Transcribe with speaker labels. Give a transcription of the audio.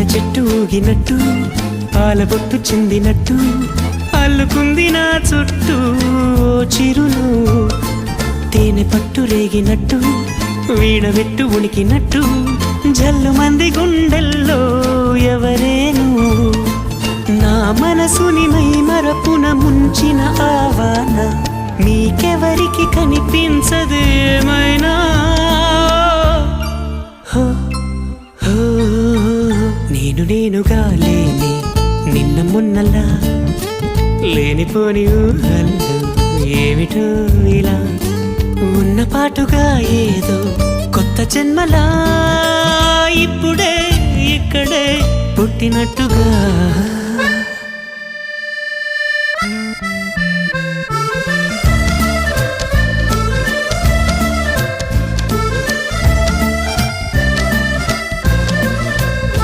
Speaker 1: చెట్టు ఊగినట్టు పాల బొట్టు చిందినట్టు అల్లుకుంది నా చుట్టూ చిరును తేనె పట్టు రేగినట్టు వీణవెట్టు ఉనికినట్టు జల్లు మంది గుండెల్లో ఎవరేను నా మనసుని మై మరపున ముంచిన ఆవాన నీకెవరికి కనిపించదేమైనా నేనుగా లేని నిన్న మొన్నలా లేనిపోని ఊహల్లో ఏమిటో ఇలా ఉన్న పాటుగా ఏదో కొత్త జన్మలా ఇప్పుడే ఇక్కడే పుట్టినట్టుగా